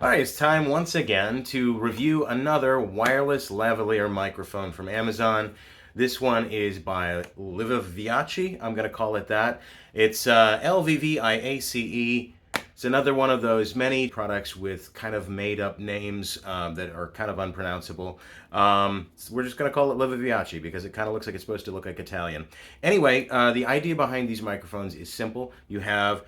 All right, it's time once again to review another wireless lavalier microphone from Amazon. This one is by Livaviace. I'm going to call it that. It's LVVIACE. It's another one of those many products with kind of made up names that are kind of unpronounceable. So we're just going to call it Livaviace because it kind of looks like it's supposed to look like Italian. Anyway, the idea behind these microphones is simple. You have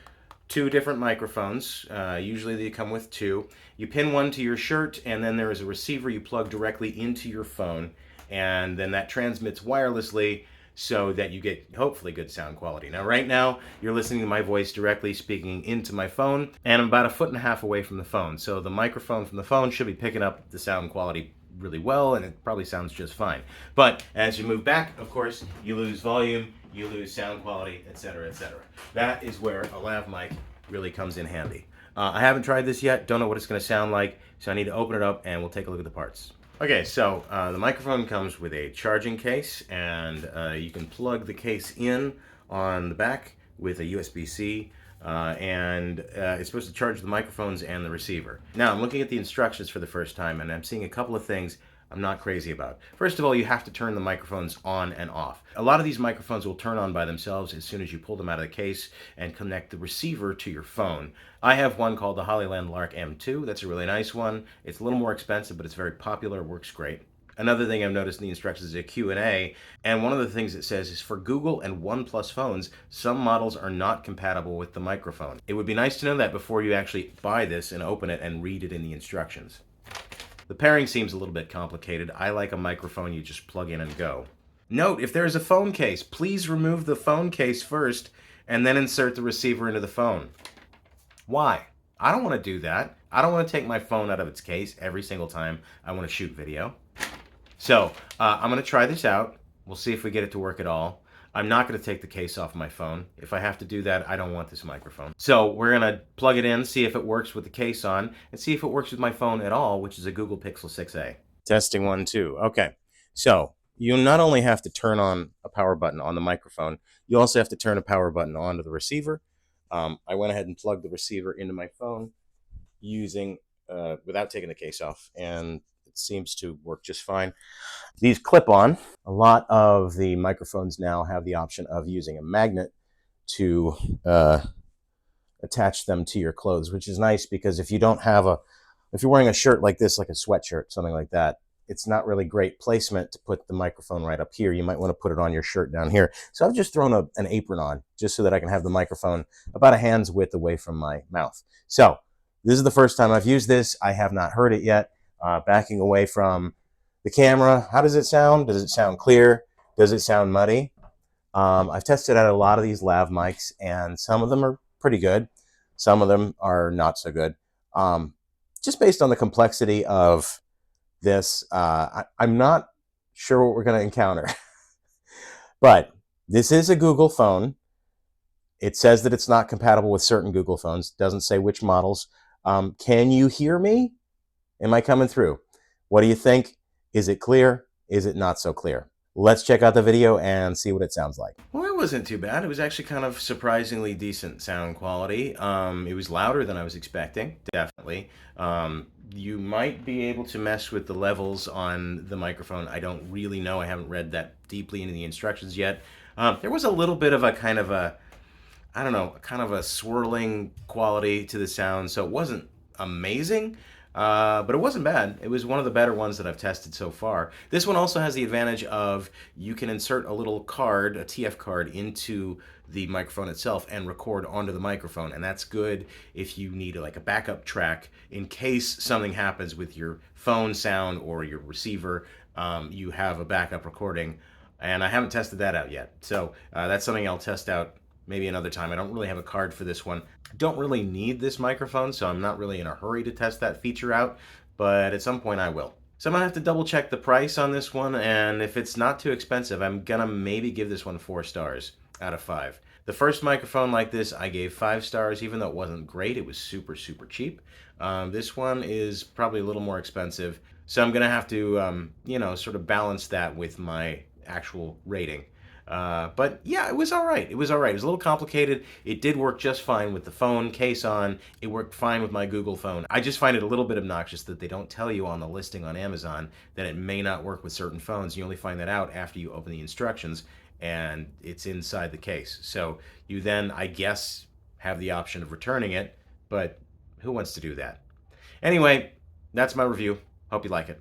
two different microphones. Usually they come with two. You pin one to your shirt, and then there is a receiver you plug directly into your phone, and then that transmits wirelessly so that you get hopefully good sound quality. Now, right now, you're listening to my voice directly speaking into my phone, and I'm about 1.5 feet away from the phone. So the microphone from the phone should be picking up the sound quality really well, and it probably sounds just fine. But as you move back, of course, you lose volume, you lose sound quality, etc., etc. That is where a lav mic really comes in handy. I haven't tried this yet, don't know what it's going to sound like, so I need to open it up and we'll take a look at the parts. Okay, so the microphone comes with a charging case, and you can plug the case in on the back with a USB-C, and it's supposed to charge the microphones and the receiver. Now, I'm looking at the instructions for the first time, and I'm seeing a couple of things I'm not crazy about. First of all, you have to turn the microphones on and off. A lot of these microphones will turn on by themselves as soon as you pull them out of the case and connect the receiver to your phone. I have one called the Hollyland Lark M2. That's a really nice one. It's a little more expensive, but it's very popular, works great. Another thing I've noticed in the instructions is a Q&A, and one of the things it says is for Google and OnePlus phones, some models are not compatible with the microphone. It would be nice to know that before you actually buy this and open it and read it in the instructions. The pairing seems a little bit complicated. I like a microphone you just plug in and go. Note, if there is a phone case, please remove the phone case first and then insert the receiver into the phone. Why? I don't want to do that. I don't want to take my phone out of its case every single time I want to shoot video. So I'm going to try this out. We'll see if we get it to work at all. I'm not going to take the case off my phone. If I have to do that, I don't want this microphone. So we're going to plug it in, see if it works with the case on, and see if it works with my phone at all, which is a Google Pixel 6a. Testing 1, 2. Okay. So you not only have to turn on a power button on the microphone, you also have to turn a power button onto the receiver. I went ahead and plugged the receiver into my phone using, without taking the case off, and it seems to work just fine. These clip on. A lot of the microphones now have the option of using a magnet to attach them to your clothes, which is nice because if you're wearing a shirt like this, like a sweatshirt, something like that, it's not really great placement to put the microphone right up here. You might want to put it on your shirt down here. So I've just thrown an apron on just so that I can have the microphone about a hand's width away from my mouth. So this is the first time I've used this. I have not heard it yet. Backing away from the camera, how does it sound? Does it sound clear? Does it sound muddy? I've tested out a lot of these lav mics, and some of them are pretty good. Some of them are not so good. Just based on the complexity of this, I'm not sure what we're going to encounter. But this is a Google phone. It says that it's not compatible with certain Google phones. It doesn't say which models. Can you hear me? Am I coming through? What do you think? Is it clear? Is it not so clear? Let's check out the video and see what it sounds like. Well, it wasn't too bad. It was actually kind of surprisingly decent sound quality. It was louder than I was expecting, definitely. You might be able to mess with the levels on the microphone. I don't really know. I haven't read that deeply into the instructions yet. There was a little bit of a kind of a, I don't know, kind of a swirling quality to the sound, so it wasn't amazing. But it wasn't bad. It was one of the better ones that I've tested so far. This one also has the advantage of you can insert a little card, a TF card, into the microphone itself and record onto the microphone. And that's good if you need like a backup track in case something happens with your phone sound or your receiver. You have a backup recording. And I haven't tested that out yet. So that's something I'll test out maybe another time. I don't really have a card for this one. Don't really need this microphone, so I'm not really in a hurry to test that feature out, but at some point I will. So I'm gonna have to double check the price on this one, and if it's not too expensive, I'm gonna maybe give this one 4 stars out of 5. The first microphone like this, I gave 5 stars, even though it wasn't great. It was super, super cheap. This one is probably a little more expensive, so I'm gonna have to, sort of balance that with my actual rating. But yeah, it was all right. It was all right. It was a little complicated. It did work just fine with the phone case on. It worked fine with my Google phone. I just find it a little bit obnoxious that they don't tell you on the listing on Amazon that it may not work with certain phones. You only find that out after you open the instructions and it's inside the case. So you then, I guess, have the option of returning it, but who wants to do that? Anyway, that's my review. Hope you like it.